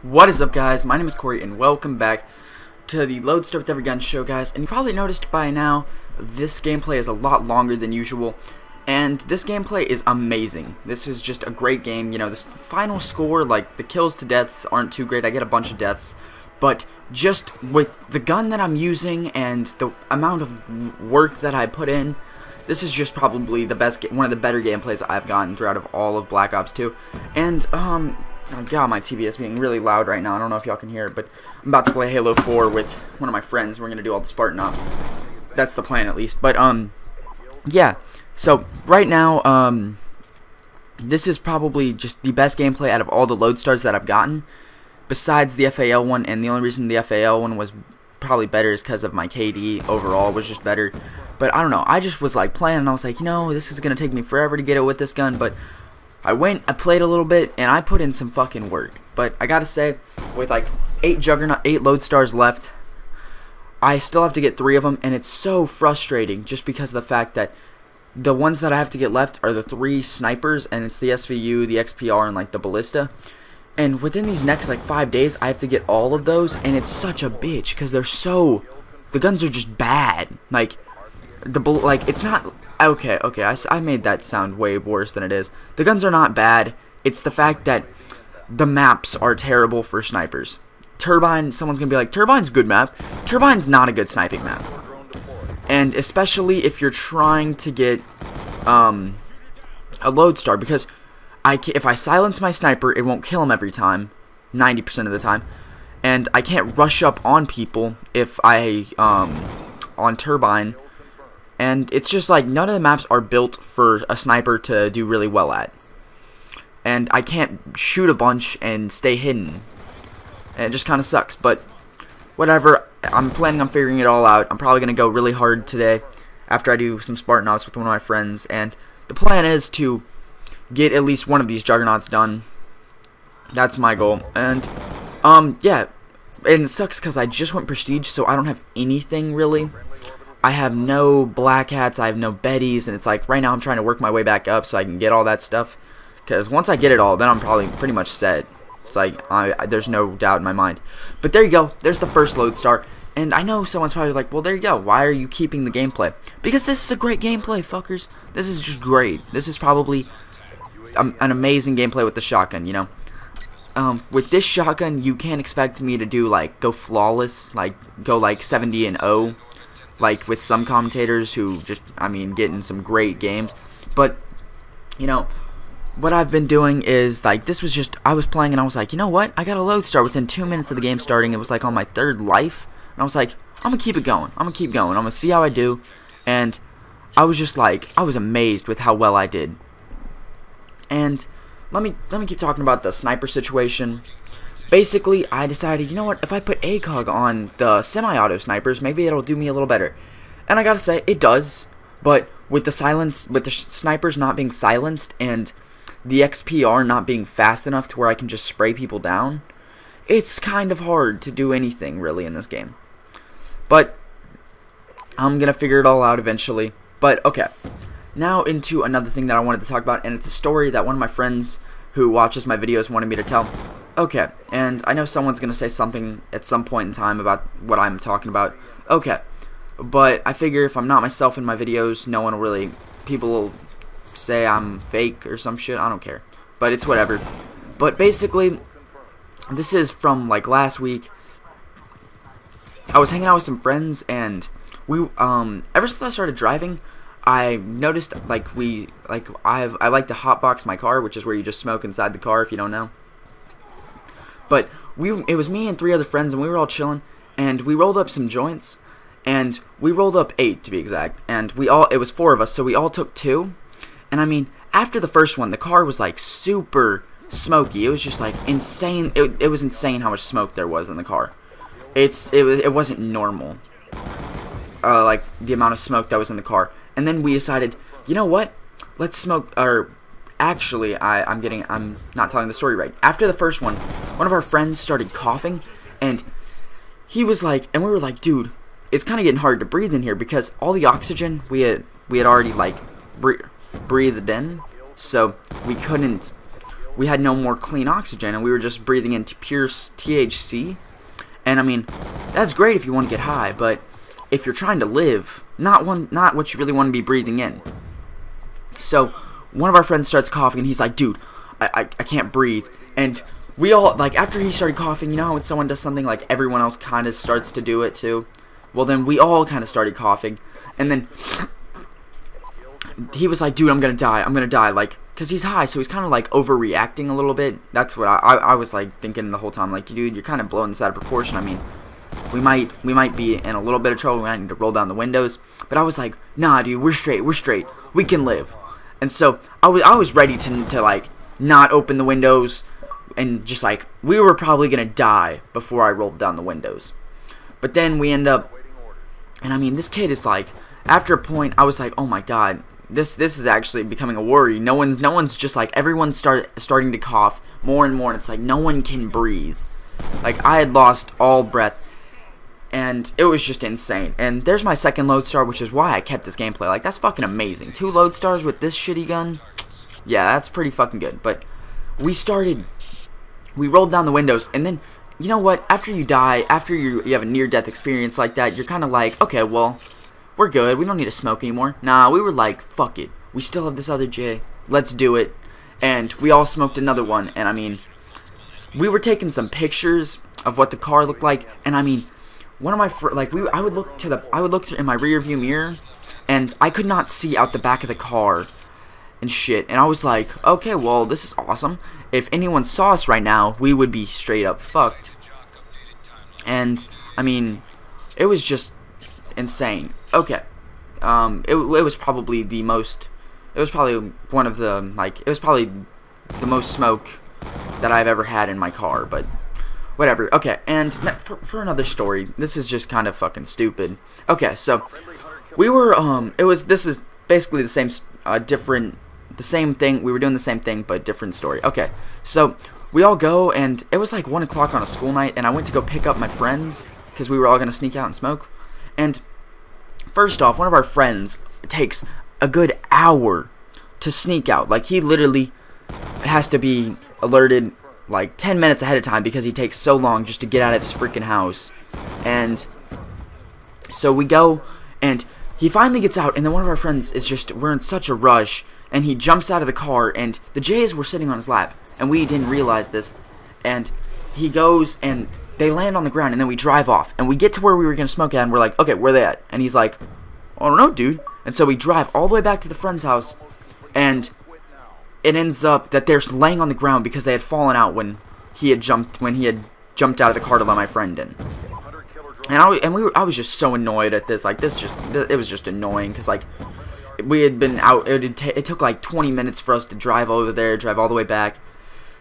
What is up, guys? My name is Corey and welcome back to the Lodestar with Every Gun show, guys. And you probably noticed by now this gameplay is a lot longer than usual, and this gameplay is amazing. This is just a great game. You know, this final score, like the kills to deaths aren't too great. I get a bunch of deaths, but just with the gun that I'm using and the amount of work that I put in, this is just probably the best, one of the better gameplays I've gotten throughout of all of Black Ops 2. And oh god, my TV is being really loud right now. I don't know if y'all can hear it, but I'm about to play Halo 4 with one of my friends. We're gonna do all the Spartan ops. That's the plan, at least. But yeah. So right now, this is probably just the best gameplay out of all the Lodestars that I've gotten, besides the FAL one. And the only reason the FAL one was probably better is because of my KD overall was just better. But I don't know. I just was like playing, and I was like, you know, this is gonna take me forever to get it with this gun, but I played a little bit, and I put in some fucking work. But I gotta say, with like 8 Lodestars left, I still have to get 3 of them, and it's so frustrating just because of the fact that the ones that I have to get left are the 3 snipers, and it's the SVU, the XPR, and like the ballista. And within these next like 5 days, I have to get all of those, and it's such a bitch because the guns are just bad. Like it's not. Okay, I made that sound way worse than it is. The guns are not bad. It's the fact that the maps are terrible for snipers. Turbine, someone's going to be like, Turbine's a good map. Turbine's not a good sniping map. And especially if you're trying to get a Lodestar, because if I silence my sniper, it won't kill him every time, 90% of the time. And I can't rush up on people if I, on Turbine. And it's just like none of the maps are built for a sniper to do really well at. And I can't shoot a bunch and stay hidden. And it just kind of sucks. But whatever, I'm planning on figuring it all out. I'm probably going to go really hard today after I do some Spartan ops with one of my friends. And the plan is to get at least one of these Juggernauts done. That's my goal. And yeah. And it sucks because I just went Prestige, so I don't have anything really. I have no black hats, I have no Bettys, and it's like right now I'm trying to work my way back up so I can get all that stuff. Because once I get it all, then I'm probably pretty much set. It's like, there's no doubt in my mind. But there you go, there's the first Lodestar. And I know someone's probably like, well, there you go, why are you keeping the gameplay? Because this is a great gameplay, fuckers. This is just great. This is probably an amazing gameplay with the shotgun, you know. With this shotgun, you can't expect me to do, like, go flawless, like, go, like, 70-0. Like with some commentators who just, I mean, getting some great games. But, you know, what I've been doing is, like, this was just, I was playing and I was like, you know what? I got a Lodestar within 2 minutes of the game starting. It was like on my 3rd life. And I was like, I'm going to keep it going. I'm going to keep going. I'm going to see how I do. And I was just like, I was amazed with how well I did. And let me keep talking about the sniper situation. Basically, I decided, you know what, if I put ACOG on the semi-auto snipers, maybe it'll do me a little better. And I gotta say, it does, but with the snipers not being silenced and the XPR not being fast enough to where I can just spray people down, it's kind of hard to do anything, really, in this game. But I'm gonna figure it all out eventually. But, okay, now into another thing that I wanted to talk about, and it's a story that one of my friends who watches my videos wanted me to tell. Okay, and I know someone's going to say something at some point in time about what I'm talking about. Okay, but I figure if I'm not myself in my videos, no one will really, people will say I'm fake or some shit. I don't care, but it's whatever. But basically, this is from like last week. I was hanging out with some friends, and we, ever since I started driving, I noticed like I like to hotbox my car, which is where you just smoke inside the car if you don't know. But it was me and 3 other friends, and we were all chilling, and we rolled up some joints, and we rolled up 8 to be exact, and it was 4 of us, so we all took 2, and I mean, after the first one, the car was like super smoky. It was just like insane. It was insane how much smoke there was in the car. It wasn't normal, like the amount of smoke that was in the car. And then we decided, you know what? Let's smoke, or actually, I'm not telling the story right. After the first one of our friends started coughing, and he was like, and we were like, dude, it's kind of getting hard to breathe in here because all the oxygen we had already like breathed in, so we we had no more clean oxygen, and we were just breathing in pure THC. And I mean, that's great if you want to get high, but if you're trying to live, not what you really want to be breathing in. So one of our friends starts coughing, and he's like, dude, I can't breathe. And we all, like, after he started coughing, you know how when someone does something, like, everyone else kind of starts to do it too? Well, then we all kind of started coughing, and then he was like, dude, I'm gonna die, like, because he's high, so he's kind of, like, overreacting a little bit. That's what I was, like, thinking the whole time, like, dude, you're kind of blowing this out of proportion. I mean, we might be in a little bit of trouble, we might need to roll down the windows, but I was like, nah, dude, we're straight, we can live. And so, I was ready to like, not open the windows, and just, like, we were probably gonna die before I rolled down the windows. But then we end up, and I mean, this kid is like, after a point, I was like, oh my god, this is actually becoming a worry. No one's just like, everyone's starting to cough more and more, and it's like, no one can breathe. Like, I had lost all breath, and it was just insane. And there's my second Lodestar, which is why I kept this gameplay. Like, that's fucking amazing. 2 Lodestars with this shitty gun? Yeah, that's pretty fucking good. But we rolled down the windows, and then, you know what? After you die, after you have a near-death experience like that, you're kind of like, okay, well, we're good. We don't need to smoke anymore. Nah, we were like, fuck it. We still have this other J. Let's do it. And we all smoked another one, and I mean, we were taking some pictures of what the car looked like, and I mean, one of my I would look in my rear view mirror, and I could not see out the back of the car and shit, and I was like, okay, well, this is awesome. If anyone saw us right now, we would be straight up fucked. And I mean, it was just insane. Okay, it was probably the most, it was probably one of the, like, it was probably the most smoke that I've ever had in my car, but whatever. Okay, and for another story, this is just kind of fucking stupid. Okay, so we were, this is basically the same, the same thing. We were doing the same thing, but different story. Okay, so we all go, and it was like 1 o'clock on a school night, and I went to go pick up my friends, because we were all going to sneak out and smoke. And first off, one of our friends takes a good hour to sneak out. Like, he literally has to be alerted like 10 minutes ahead of time because he takes so long just to get out of his freaking house. And so we go, and he finally gets out, and then one of our friends is just, we're in such a rush, and he jumps out of the car, and the J's were sitting on his lap, and we didn't realize this, and he goes, and they land on the ground, and then we drive off, and we get to where we were going to smoke at, and we're like, okay, where they at? And he's like, I don't know, dude. And so we drive all the way back to the friend's house, and it ends up that they're laying on the ground because they had fallen out when he had jumped out of the car to let my friend in. And I was just so annoyed at this. Like, it was just annoying because, like, we had been out. It took like 20 minutes for us to drive over there, drive all the way back.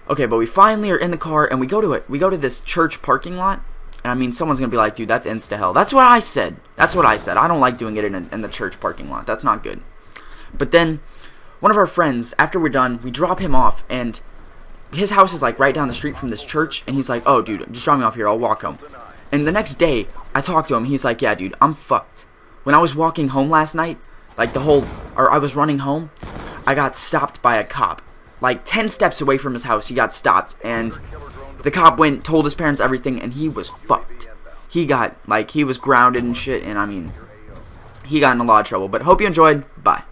Okay, but we finally are in the car, and we go to this church parking lot. And I mean, someone's gonna be like, dude, that's insta hell. That's what I said. I don't like doing it in the church parking lot. That's not good. But then one of our friends, after we're done, we drop him off, and his house is like right down the street from this church, and he's like, oh, dude, just drop me off here, I'll walk home. And the next day, I talked to him, he's like, yeah, dude, I'm fucked. When I was walking home last night, like I was running home, I got stopped by a cop. Like 10 steps away from his house, he got stopped, and the cop told his parents everything, and he was fucked. He was grounded and shit, and I mean, he got in a lot of trouble. But hope you enjoyed, bye.